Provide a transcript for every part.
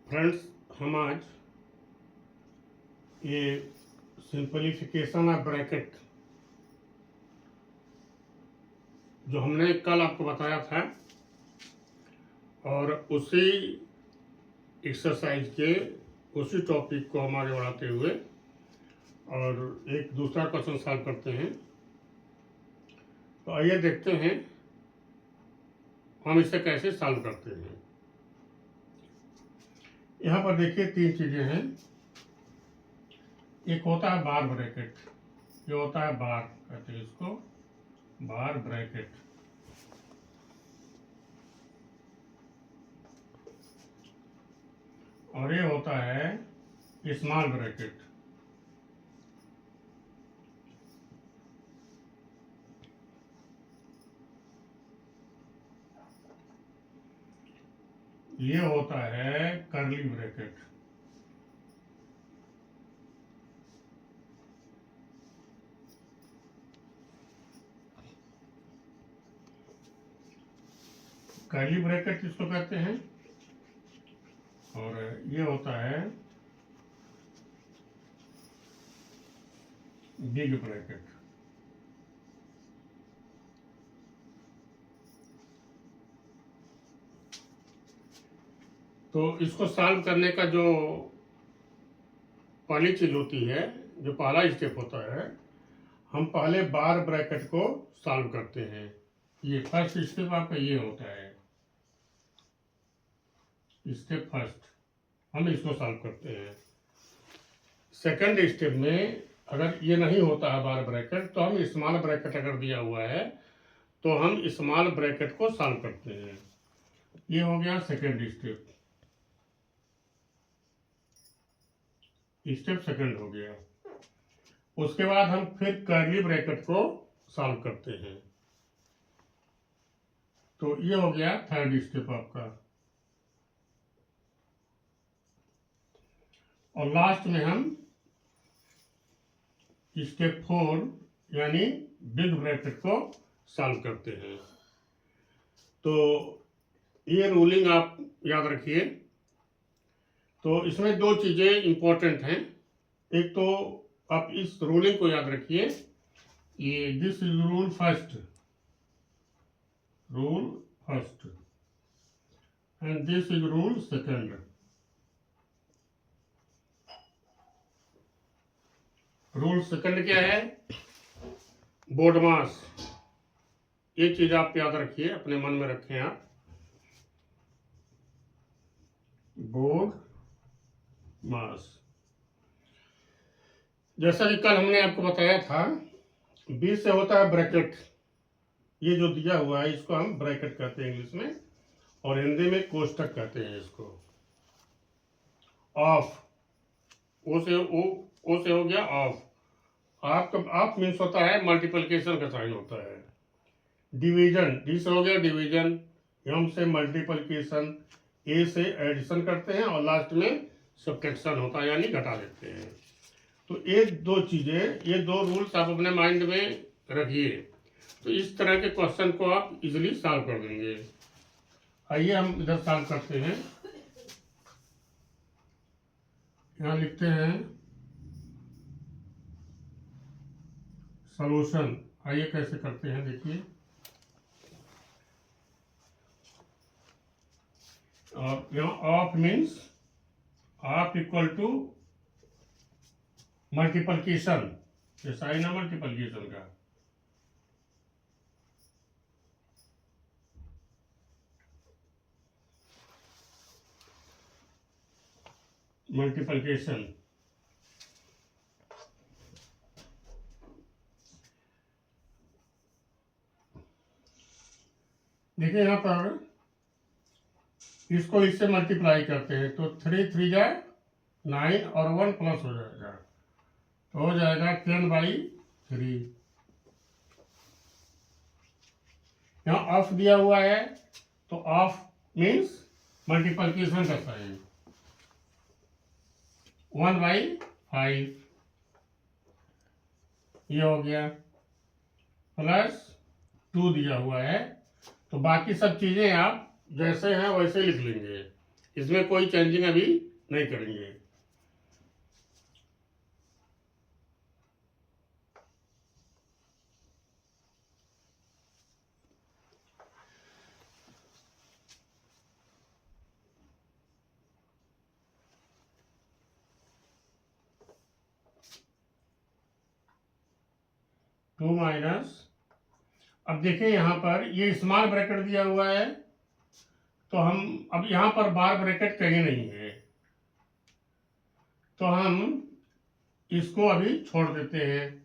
Friends, हम आज ये सिंपलीफिकेशन ऑफ ब्रैकेट जो हमने कल आपको बताया था और उसी एक्सरसाइज के उसी टॉपिक को हम आगे बढ़ाते हुए और एक दूसरा क्वेश्चन सॉल्व करते हैं। तो आइए देखते हैं हम इसे कैसे सॉल्व करते हैं। यहाँ पर देखिए तीन चीजें हैं। एक होता है बार ब्रैकेट, ये होता है बार, कहते हैं इसको बार ब्रैकेट। और ये होता है स्मॉल ब्रैकेट। ये होता है कर्ली ब्रैकेट। कर्ली ब्रैकेट इसको कहते हैं। और ये होता है बिग ब्रैकेट। तो इसको सॉल्व करने का जो पहली चीज होती है, जो पहला स्टेप होता है, हम पहले बार ब्रैकेट को सॉल्व करते हैं। ये फर्स्ट स्टेप आपका ये होता है, स्टेप फर्स्ट हम इसको सॉल्व करते हैं। सेकंड स्टेप में अगर ये नहीं होता है बार ब्रैकेट, तो हम स्मॉल ब्रैकेट अगर दिया हुआ है तो हम स्मॉल ब्रैकेट को सॉल्व करते हैं। ये हो गया सेकंड स्टेप, स्टेप सेकंड हो गया। उसके बाद हम फिर कर्ली ब्रैकेट को सॉल्व करते हैं। तो ये हो गया थर्ड स्टेप आपका। और लास्ट में हम स्टेप 4 यानी बिग ब्रैकेट को सॉल्व करते हैं। तो ये रूलिंग आप याद रखिए। तो इसमें दो चीजें इंपॉर्टेंट हैं। एक तो आप इस रूलिंग को याद रखिए, ये this is rule first and this is rule second. Rule second क्या है? बोडमास। ये चीज आप याद रखिए, अपने मन में रखें आप। बोर्ड मास, जैसा कि कल हमने आपको बताया था, 20 से होता है ब्रैकेट। ये जो दिया हुआ है इसको हम ब्रैकेट कहते हैं इंग्लिश में, और हिंदी में कोष्टक कहते हैं इसको। ऑफ, ओ से हो गया ऑफ। ऑफ मीन्स होता है मल्टीप्लिकेशन का साइन होता है। डिवीजन, डी से हो गया डिवीजन, एम से मल्टीप्लिकेशन, ए से एडिशन करते हैं, और लास्ट में सब्ट्रैक्शन होता है यानी घटा देते हैं। तो ये दो चीजें, ये दो रूल्स आप अपने माइंड में रखिए। तो इस तरह के क्वेश्चन को आप इजीली सॉल्व कर देंगे। आइए हम इधर सॉल्व करते हैं। यहाँ लिखते हैं सॉल्यूशन। आइए कैसे करते हैं देखिए। और यहाँ of means of equal to multiplication, ये साइन है मल्टीप्लिकेशन का। मल्टीप्लिकेशन, देखिए यहाँ पर इसको इससे मल्टीप्लाई करते हैं तो 3 3 जा 9 और 1 प्लस हो जाएगा, तो हो जाएगा 10/3। यहाँ ऑफ दिया हुआ है तो ऑफ मीन्स मल्टीप्लिकेशन का साइन, 1/5 ये हो गया, प्लस 2 दिया हुआ है। तो बाकी सब चीजें आप जैसे हैं वैसे लिख लेंगे। इसमें कोई चेंजिंग अभी नहीं करेंगे। टू माइनस, अब देखिए यहाँ पर ये स्मॉल ब्रैकेट दिया हुआ है, तो हम अब यहाँ पर बार ब्रैकेट कहीं नहीं है, तो हम इसको अभी छोड़ देते हैं,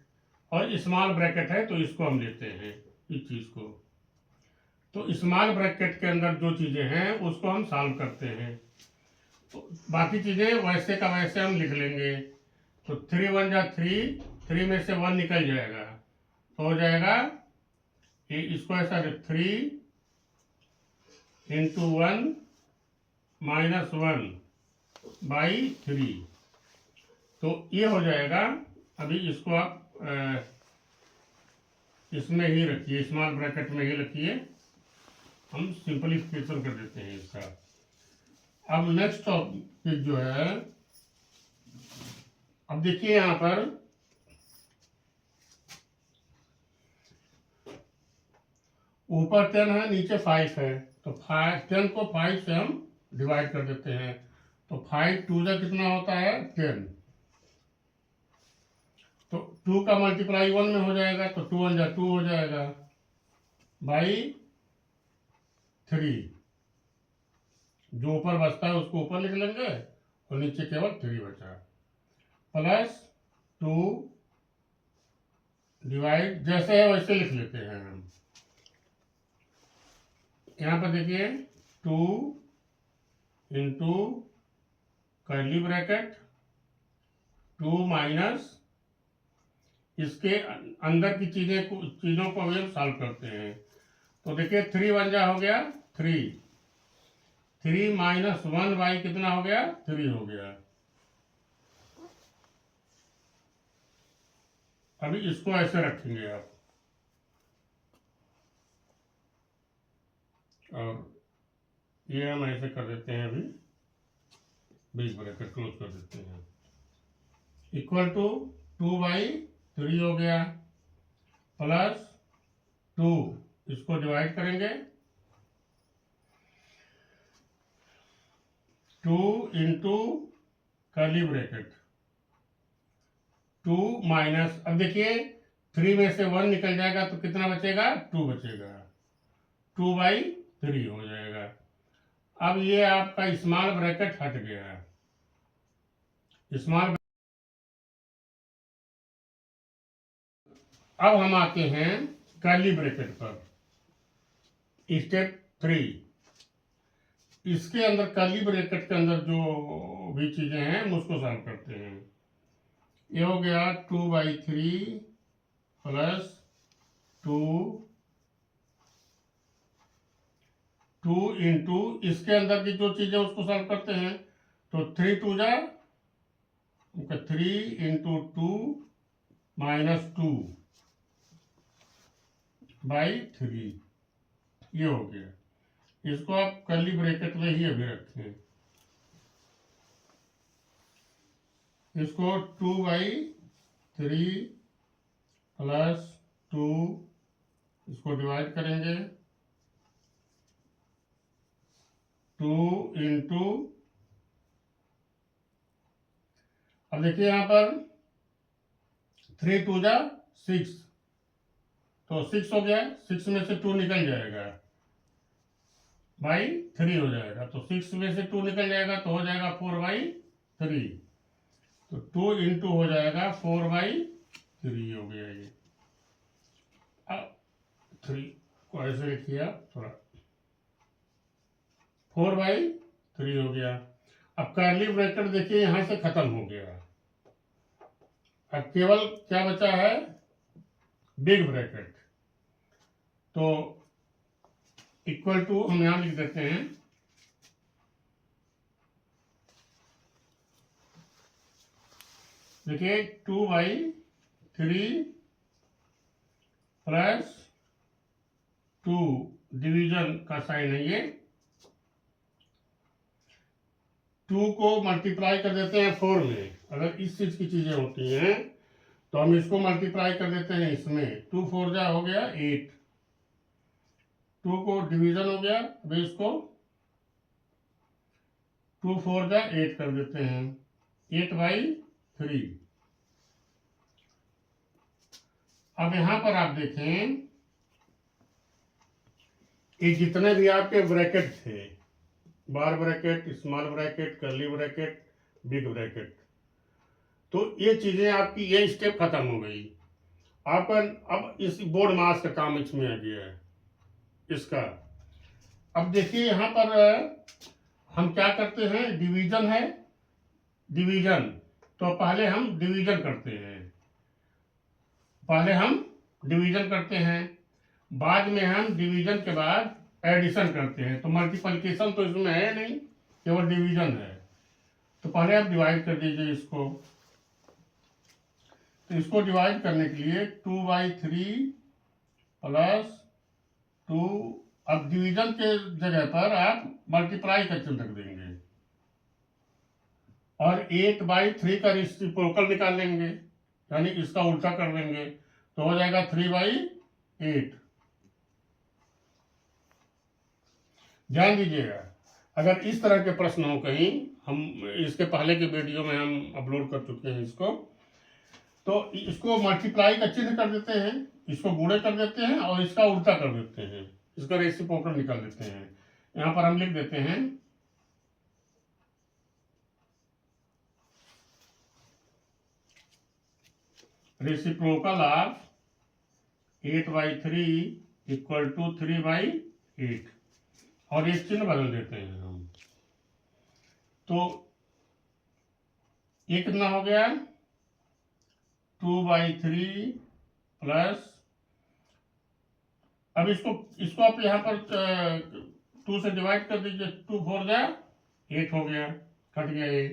और स्मॉल ब्रैकेट है तो इसको हम लेते हैं इस चीज को। तो स्मॉल ब्रैकेट के अंदर जो चीजें हैं उसको हम सॉल्व करते हैं, तो बाकी चीजें वैसे का वैसे हम लिख लेंगे। तो 3 1 जा 3, 3 में से 1 निकल जाएगा, तो हो जाएगा ये इसको ऐसा 3 इंटू 1 माइनस 1/3, तो ये हो जाएगा। अभी इसको आप इसमें ही रखिए, स्मॉल ब्रैकेट में ही रखिए, हम सिंपलीफिकेशन कर देते हैं इसका। अब नेक्स्ट टॉपिक जो है, अब देखिए यहां पर ऊपर 10 है, नीचे 5 है, तो 10 को 5 से हम डिवाइड कर देते हैं, तो 5 2 जा कितना होता है 10, तो 2 का मल्टीप्लाई 1 में हो जाएगा, तो 2 1 जा 2 हो जाएगा बाई 3, जो ऊपर बचता है उसको ऊपर लिख लेंगे और नीचे केवल 3 बचा, प्लस 2 डिवाइड जैसे है वैसे लिख लेते हैं हम। यहाँ पर देखिए 2 इंटू कर्ली ब्रैकेट 2 माइनस इसके अंदर की चीजों को भी हम सॉल्व करते हैं, तो देखिए 3 1 जा हो गया 3, 3 माइनस 1 बाई कितना हो गया 3 हो गया। अभी इसको ऐसे रखेंगे आप, और ये हम ऐसे कर देते हैं, अभी बीच ब्रैकेट क्लोज कर देते हैं, इक्वल टू 2/3 हो गया, प्लस 2 इसको डिवाइड करेंगे, 2 इंटू कर्ली ब्रैकेट 2 माइनस, अब देखिए 3 में से 1 निकल जाएगा तो कितना बचेगा 2 बचेगा, 2/3 हो जाएगा। अब ये आपका स्मॉल ब्रैकेट हट गया, स्मॉल। अब हम आते हैं कर्ली ब्रैकेट पर, स्टेप 3। इसके अंदर कर्ली ब्रैकेट के अंदर जो भी चीजें हैं हम उसको सॉल्व करते हैं। ये हो गया 2/3 प्लस 2 इंटू इसके अंदर की जो चीजें उसको सॉल्व करते हैं, तो 3 2 जा 3 इंटू 2 माइनस 2/3, ये हो गया। इसको आप कर्ली ब्रैकेट में ही अभी रखें, इसको 2/3 प्लस 2 इसको डिवाइड करेंगे, 2 इंटू, अब देखिए यहां पर 3 2 जा 6, तो 6 हो गया, 6 में से 2 निकल जाएगा बाई 3 हो जाएगा, तो 6 में से 2 निकल जाएगा तो हो जाएगा 4/3, तो 2 इंटू हो जाएगा 4/3 हो गया ये। अब 3 को ऐसे लिखिए आप थोड़ा, 4/3 हो गया। अब कर्ली ब्रैकेट देखिए यहां से खत्म हो गया, अब केवल क्या बचा है बिग ब्रैकेट, तो इक्वल टू हम यहां लिख देते हैं, देखिए 2/3 प्लस 2 डिवीजन का साइन है ये, 2 को मल्टीप्लाई कर देते हैं 4 में। अगर इस चीज की चीजें होती हैं तो हम इसको मल्टीप्लाई कर देते हैं इसमें। 2 4 जा हो गया 8, 2 को डिवीजन हो गया, अभी इसको 2 4 जा 8 कर देते हैं, 8/3। अब यहां पर आप देखें ये जितने भी आपके ब्रैकेट थे, bar bracket, small bracket, curly bracket, big bracket, तो ये चीजें आपकी ये स्टेप खत्म हो गई। आपका अब इस बोर्ड मास का काम इसमें आ गया है इसका। अब देखिए यहां पर हम क्या करते हैं, डिवीजन है, डिवीजन, तो पहले हम डिवीजन करते हैं, बाद में हम डिवीजन के बाद एडिशन करते हैं। तो मल्टीप्लिकेशन तो इसमें है नहीं, केवल डिवीजन है। तो पहले आप डिवाइड कर दीजिए इसको। तो इसको डिवाइड करने के लिए 2/3 प्लस 2, अब डिवीजन के जगह पर आप मल्टीप्लाई का चिन्ह रख देंगे और 8/3 का रेसिप्रोकल निकाल लेंगे, यानी इसका उल्टा कर देंगे, तो हो जाएगा 3/8। ध्यान दीजिएगा, अगर इस तरह के प्रश्न हो कहीं, हम इसके पहले के वीडियो में हम अपलोड कर चुके हैं इसको, तो इसको मल्टीप्लाई का चिन्ह कर देते हैं, इसको गुणे कर देते हैं और इसका उल्टा कर देते हैं, इसका रेसिप्रोकल निकाल देते हैं। यहां पर हम लिख देते हैं रेसिप्रोकल ऑफ 8/3 इक्वल टू 3/8 और एक चिन्ह बदल देते हैं हम। तो ये कितना हो गया, 2/3 प्लस, अब इसको आप यहाँ पर 2 से डिवाइड कर दीजिए, 2 4 जा 8 हो गया, कट गया ये,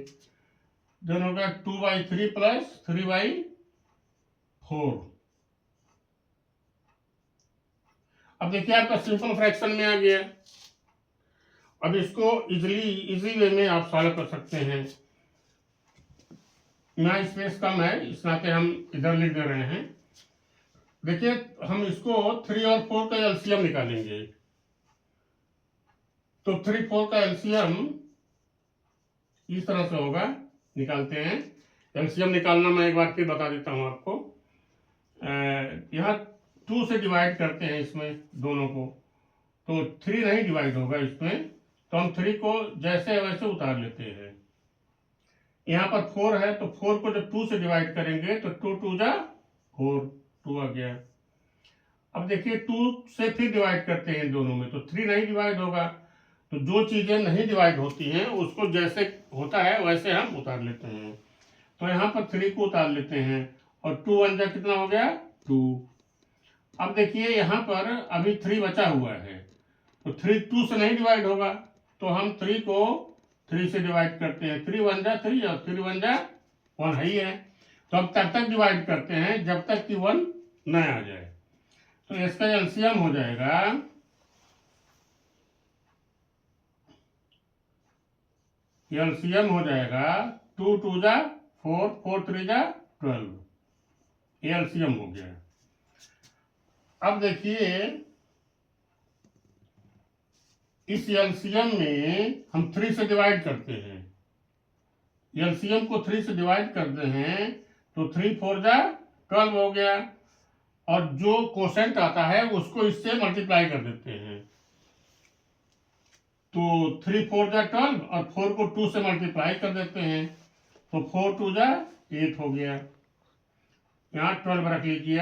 देन हो गया 2/3 प्लस 3/4। अब देखिए आपका सिंपल फ्रैक्शन में आ गया। अब इसको इजी वे में आप सॉल्व कर सकते हैं। यहाँ स्पेस कम है, इस नाते हम इधर लिख दे रहे हैं। देखिए हम इसको 3 और 4 का एलसीएम निकालेंगे। तो 3 4 का एलसीएम इस तरह से होगा, निकालते हैं। एलसीएम निकालना मैं एक बार फिर बता देता हूं आपको। यहाँ 2 से डिवाइड करते हैं इसमें दोनों को, तो 3 नहीं डिवाइड होगा इसमें, तो हम 3 को जैसे वैसे उतार लेते हैं। यहाँ पर 4 है, तो 4 को जब 2 से डिवाइड करेंगे तो 2 2 जा 4, 2 आ गया। अब देखिए 2 से फिर डिवाइड करते हैं दोनों में, तो 3 नहीं डिवाइड होगा। तो जो चीजें नहीं डिवाइड होती हैं उसको जैसे होता है वैसे हम उतार लेते हैं। तो यहाँ पर 3 को उतार लेते हैं और 2 1 जा कितना हो गया, 2। अब देखिए यहाँ पर अभी 3 बचा हुआ है, तो 3 2 से नहीं डिवाइड होगा, तो हम 3 को 3 से डिवाइड करते हैं। 3 1 जा 3 और 3 1 जा 1 है ही है। तो हम तब तक डिवाइड करते हैं जब तक कि 1 न आ जाए। तो इसका एलसीएम हो जाएगा, एलसीएम हो जाएगा 2 2 जा 4, 4 3 जा 12, ये एलसीएम हो गया। अब देखिए इस एलसीएम में हम 3 से डिवाइड करते हैं, एलसीएम को 3 से डिवाइड करते हैं, तो 3 4 जा 12 हो गया, और जो कोसेंट आता है उसको इससे मल्टीप्लाई कर देते हैं। तो 3 4 जा 12 और 4 को 2 से मल्टीप्लाई कर देते हैं, तो 4 2 जा 8 हो गया, यहाँ 12 रख लीजिए,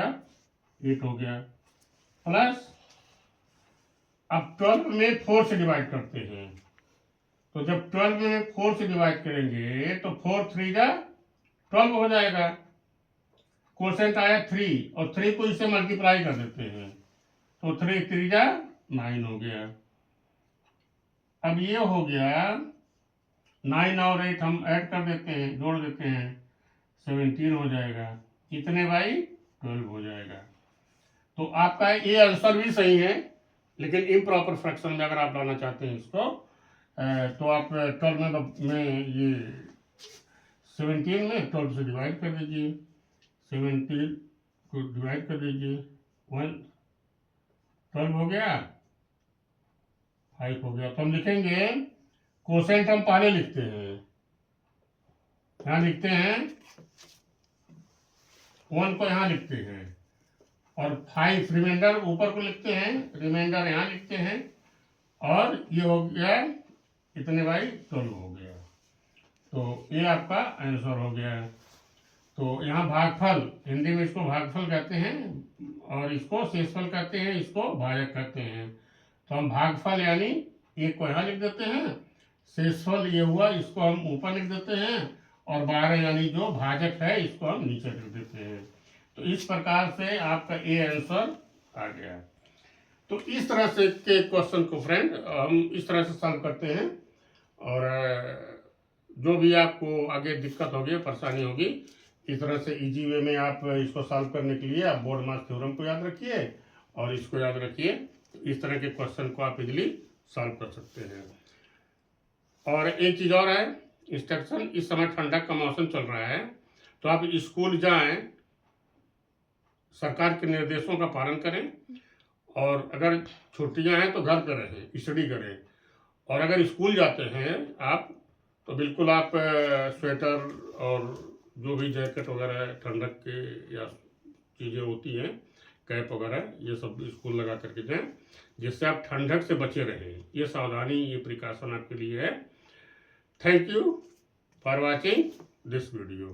8 हो गया, प्लस अब 12 में 4 से डिवाइड करते हैं, तो जब 12 में 4 से डिवाइड करेंगे तो 4 3 जा 12 हो जाएगा। कोसेंट आया 3 और 3 को इससे मल्टीप्लाई कर देते हैं, तो 3 3 जा 9 हो गया। अब ये हो गया 9 और 8 हम ऐड कर देते हैं, जोड़ देते हैं, 17 हो जाएगा, इतने बाई 12 हो जाएगा। तो आपका ये आंसर भी सही है, लेकिन इम्प्रॉपर फ्रैक्शन में अगर आप लाना चाहते हैं इसको, तो आप 12 में ये 17 में 12 से डिवाइड कर दीजिए, 17 को डिवाइड कर दीजिए, 12 हो गया, 5 हो गया। तो हम लिखेंगे कोसेंट हम पहले लिखते हैं, यहाँ लिखते हैं 1 को यहाँ लिखते हैं और 5 रिमाइंडर ऊपर को लिखते हैं, रिमाइंडर यहाँ लिखते हैं और ये हो गया इतने बाई 12 हो गया। तो ये आपका आंसर हो गया। तो यहाँ भागफल, हिंदी में इसको भागफल कहते हैं और इसको शेषफल कहते हैं, इसको भाजक कहते हैं। तो हम भागफल यानी 1 को यहाँ लिख देते हैं, शेषफल ये हुआ इसको हम ऊपर लिख देते हैं और 12 यानी जो भाजक है इसको हम नीचे लिख देते हैं। तो इस प्रकार से आपका ए आंसर आ गया। तो इस तरह से के क्वेश्चन को फ्रेंड हम इस तरह से सॉल्व करते हैं और जो भी आपको आगे दिक्कत होगी, परेशानी होगी, इस तरह से इजी वे में आप इसको सॉल्व करने के लिए आप बोर्डमास थ्योरम को याद रखिए और इसको याद रखिए। इस तरह के क्वेश्चन को आप इजीली सॉल्व कर सकते हैं। और एक चीज़ और है, इंस्ट्रक्शन, इस समय ठंडक का मौसम चल रहा है तो आप स्कूल जाएं, सरकार के निर्देशों का पालन करें और अगर छुट्टियां हैं तो घर पर रहें, स्टडी करें। और अगर स्कूल जाते हैं आप तो बिल्कुल आप स्वेटर और जो भी जैकेट वगैरह ठंडक के या चीज़ें होती हैं, कैप वगैरह, ये सब स्कूल लगा करके जाएं जिससे आप ठंडक से बचे रहें। ये सावधानी, ये प्रिकॉशन आपके लिए है। Thank you for watching this video.